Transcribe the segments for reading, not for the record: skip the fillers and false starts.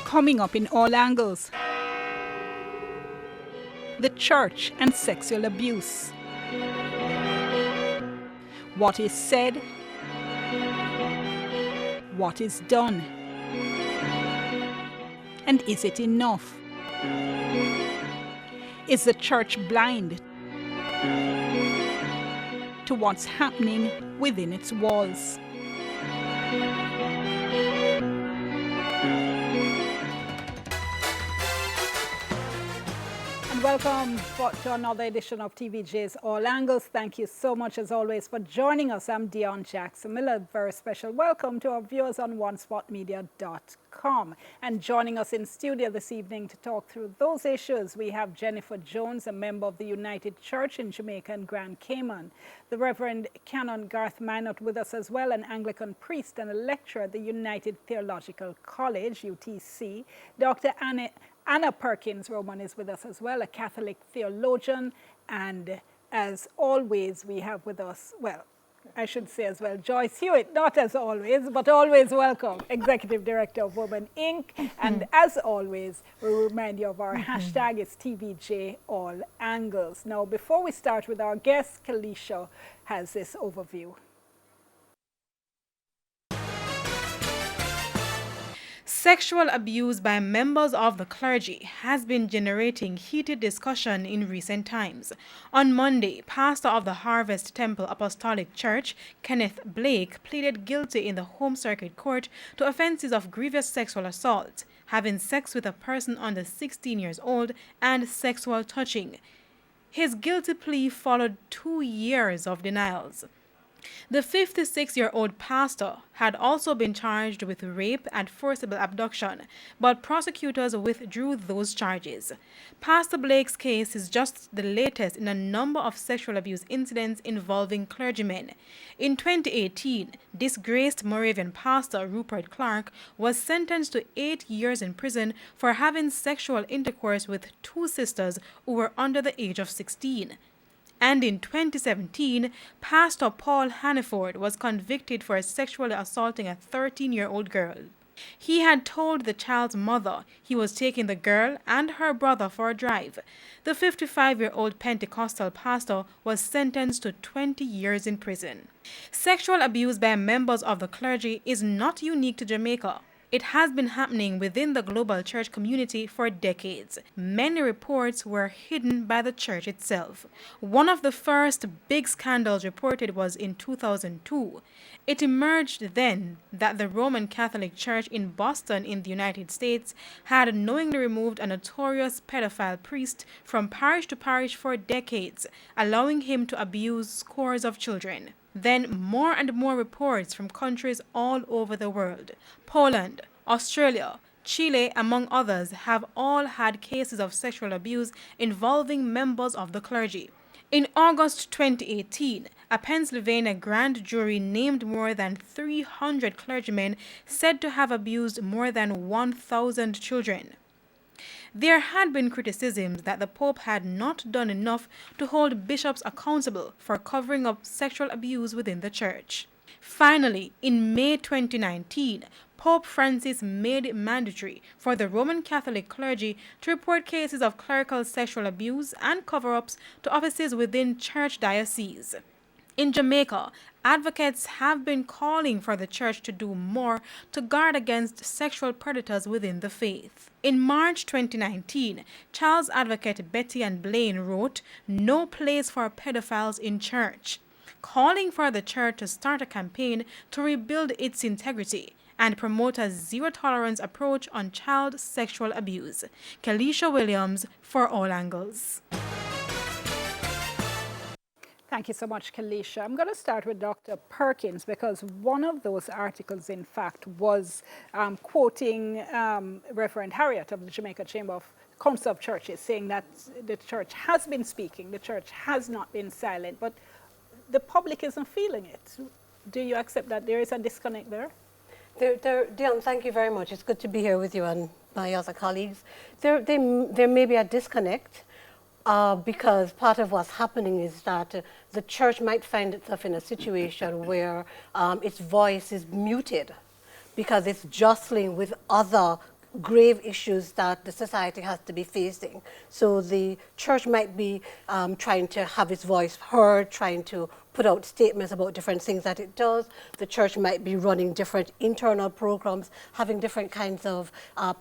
Coming up in all angles, the church and sexual abuse. What is said, what is done, and is it enough? Is the church blind to what's happening within its walls? And welcome to another edition of TVJ's All Angles. Thank you so much, as always, for joining us. I'm Dion Jackson Miller. Very special welcome to our viewers on onespotmedia.com. And joining us in studio this evening to talk through those issues, we have Jennifer Jones, a member of the United Church in Jamaica and Grand Cayman. The Reverend Canon Garth Minot with us as well, an Anglican priest and a lecturer at the United Theological College, UTC. Dr. Anna Perkins Roman is with us as well, a Catholic theologian. And as always, we have with us, well, I should say as well, Joyce Hewitt, not as always, but always welcome, Executive Director of Women Inc. And as always, we remind you of our hashtag, it's TVJ All Angles. Now, before we start with our guest, Kalisha has this overview. Sexual abuse by members of the clergy has been generating heated discussion in recent times. On Monday, pastor of the Harvest Temple Apostolic Church, Kenneth Blake, pleaded guilty in the Home Circuit Court to offenses of grievous sexual assault, having sex with a person under 16 years old, and sexual touching. His guilty plea followed 2 years of denials. The 56-year-old pastor had also been charged with rape and forcible abduction, but prosecutors withdrew those charges. Pastor Blake's case is just the latest in a number of sexual abuse incidents involving clergymen. In 2018, disgraced Moravian pastor Rupert Clark was sentenced to 8 years in prison for having sexual intercourse with 2 sisters who were under the age of 16. And in 2017, Pastor Paul Hannaford was convicted for sexually assaulting a 13-year-old girl. He had told the child's mother he was taking the girl and her brother for a drive. The 55-year-old Pentecostal pastor was sentenced to 20 years in prison. Sexual abuse by members of the clergy is not unique to Jamaica. It has been happening within the global church community for decades. Many reports were hidden by the church itself. One of the first big scandals reported was in 2002. It emerged then that the Roman Catholic Church in Boston in the United States had knowingly removed a notorious pedophile priest from parish to parish for decades, allowing him to abuse scores of children. Then more and more reports from countries all over the world. Poland, Australia, Chile, among others, have all had cases of sexual abuse involving members of the clergy. In August 2018, a Pennsylvania grand jury named more than 300 clergymen said to have abused more than 1,000 children. There had been criticisms that the Pope had not done enough to hold bishops accountable for covering up sexual abuse within the church. Finally, in May 2019, Pope Francis made it mandatory for the Roman Catholic clergy to report cases of clerical sexual abuse and cover-ups to offices within church dioceses. In Jamaica, advocates have been calling for the church to do more to guard against sexual predators within the faith. In March 2019, Charles advocate Betty Ann Blaine wrote, "No place for pedophiles in church," calling for the church to start a campaign to rebuild its integrity and promote a zero-tolerance approach on child sexual abuse. Kalisha Williams for All Angles. Thank you so much, Kalisha. I'm going to start with Dr. Perkins because one of those articles, in fact, was quoting Reverend Harriet of the Jamaica Chamber of Council of Churches, saying that the church has been speaking, the church has not been silent, but the public isn't feeling it. Do you accept that there is a disconnect there? Dion, thank you very much. It's good to be here with you and my other colleagues. There may be a disconnect. Because part of what's happening is that the church might find itself in a situation where its voice is muted because it's jostling with other grave issues that the society has to be facing. So the church might be trying to have its voice heard, trying to put out statements about different things that it does. The church might be running different internal programs, having different kinds of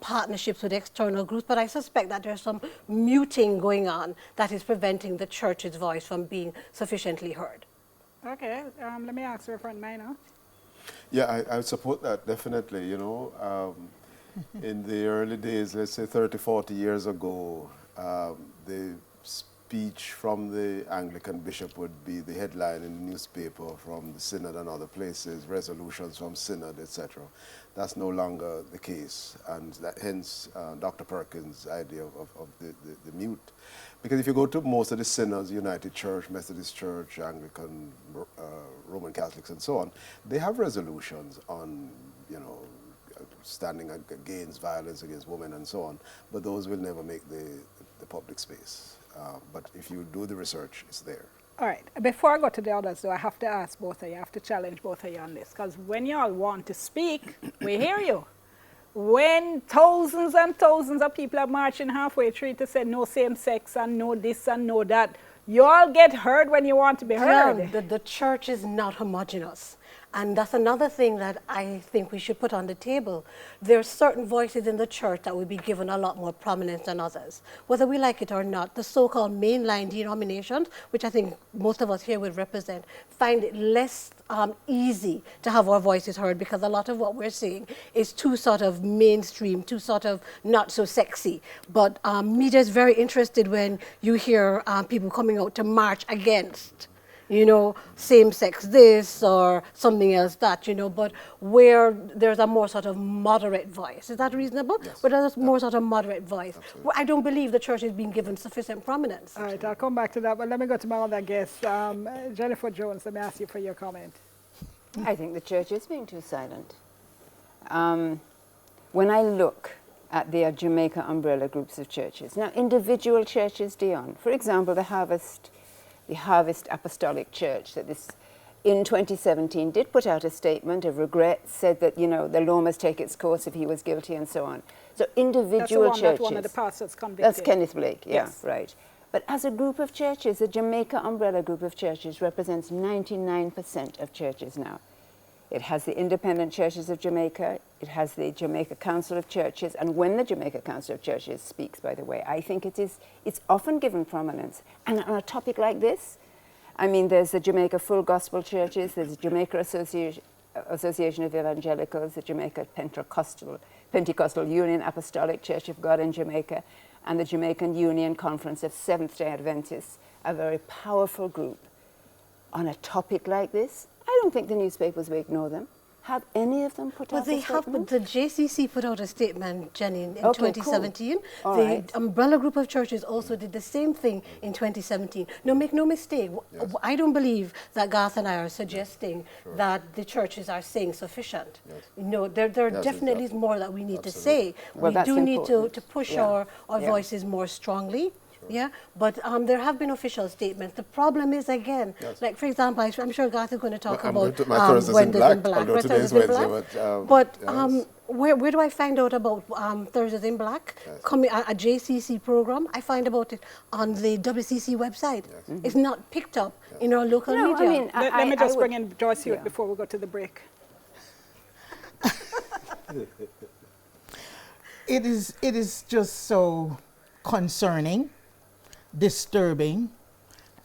partnerships with external groups, but I suspect that there's some muting going on that is preventing the church's voice from being sufficiently heard. Okay, let me ask Reverend Minor. Yeah, I would support that, definitely. You know, in the early days, let's say 30, 40 years ago, the speech from the Anglican bishop would be the headline in the newspaper from the synod and other places, resolutions from synod, etc. That's no longer the case, and that, hence Dr. Perkins' idea of the mute. Because if you go to most of the synods, United Church, Methodist Church, Anglican, Roman Catholics, and so on, they have resolutions on, you know, standing against violence against women and so on, but those will never make the public space. But if you do the research, it's there. All right, before I go to the others, though, I have to ask both of you, I have to challenge both of you on this, because when y'all want to speak, we hear you. When thousands and thousands of people are marching halfway through to say no same sex and no this and no that, you all get heard when you want to be heard. Yeah, the church is not homogeneous. And that's another thing that I think we should put on the table. There are certain voices in the church that will be given a lot more prominence than others. Whether we like it or not, the so-called mainline denominations, which I think most of us here would represent, find it less easy to have our voices heard, because a lot of what we're seeing is too sort of mainstream, too sort of not so sexy. But media is very interested when you hear people coming out to march against, you know, same-sex this or something else that, you know, but where there's a more sort of moderate voice. Is that reasonable? Yes. But there's more sort of moderate voice. Well, I don't believe the church is being given sufficient prominence. All right, I'll come back to that, but let me go to my other guest. Jennifer Jones, let me ask you for your comment. I think the church is being too silent. When I look at the Jamaica umbrella groups of churches, now individual churches, Dion, for example, the Harvest Apostolic Church, that this in 2017 did put out a statement of regret, said that, you know, the law must take its course if he was guilty and so on. So individual That's the one churches. that one of the pastors convicted. That's Kenneth Blake, yeah, Yes. right. But as a group of churches, the Jamaica umbrella group of churches represents 99% of churches now. It has the Independent Churches of Jamaica, it has the Jamaica Council of Churches, and when the Jamaica Council of Churches speaks, by the way, I think it's often given prominence. And on a topic like this, I mean, there's the Jamaica Full Gospel Churches, there's the Jamaica Association of Evangelicals, the Jamaica Pentecostal Union Apostolic Church of God in Jamaica, and the Jamaican Union Conference of Seventh-day Adventists, a very powerful group. On a topic like this, I don't think the newspapers will ignore them. Have any of them put Well, out they a statement? have, the JCC put out a statement, Jenny, in Okay, 2017. cool. All The right. umbrella group of churches also did the same thing in 2017. No, make no mistake, Yes. I don't believe that Garth and I are suggesting that the churches are saying sufficient. Yes. No, there Yes, definitely is exactly. more that we need to Absolutely. say. Well, we that's do need important. to push Yeah. our Yeah. voices more strongly. Yeah, but there have been official statements. The problem is, again, Yes. like, for example, I'm sure Garth is going to talk I'm about going to- my Thursdays in Wednesdays Black, although Right, today is Thursdays in Wednesday, Black. but, But yes. where do I find out about Thursdays in Black? Yes. Coming a JCC program, I find about it on the WCC website. It's not picked up in our local No, media. I mean, Let me just would- bring in Joyce Hewitt yeah. before we go to the break. It is just so concerning, disturbing,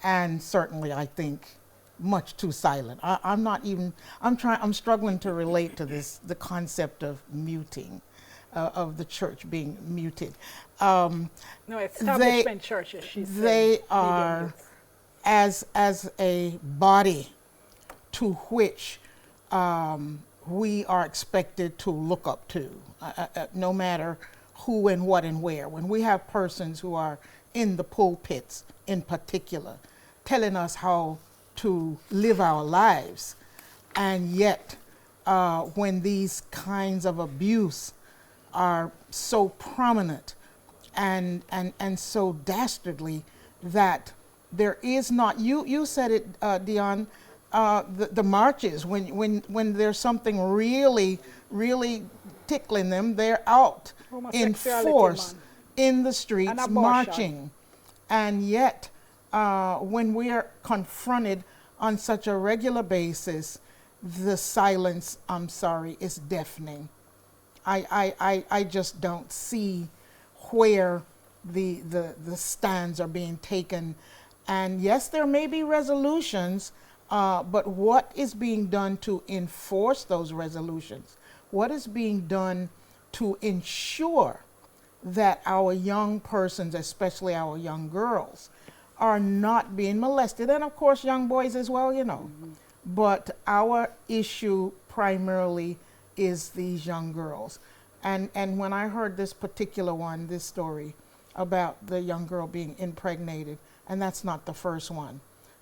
and certainly, I think, much too silent. I'm struggling to relate to this, the concept of muting, of the church being muted. No, establishment churches, she said. They are, as a body to which we are expected to look up to, no matter who and what and where. When we have persons who are in the pulpits in particular, telling us how to live our lives, and yet when these kinds of abuse are so prominent and so dastardly that there is not, you said it, Dion, the marches, when there's something really tickling them. They're out in Homosexuality, force man. in the streets And abortion. marching. And yet, when we are confronted on such a regular basis, the silence, I'm sorry, is deafening. I just don't see where the stands are being taken. And yes, there may be resolutions, but what is being done to enforce those resolutions? What is being done to ensure that our young persons, especially our young girls, are not being molested? And of course, young boys as well, you know. But our issue primarily is these young girls. And when I heard this particular one, this story about the young girl being impregnated, and that's not the first one,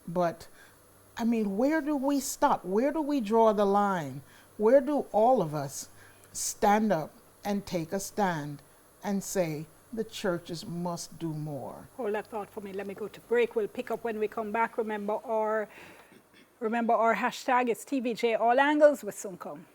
but I mean, where do we stop? Where do we draw the line? Where do all of us stand up and take a stand and say the churches must do more? Hold that thought for me. Let me go to break. We'll pick up when we come back. Remember our hashtag is TVJ All Angles. We'll soon come.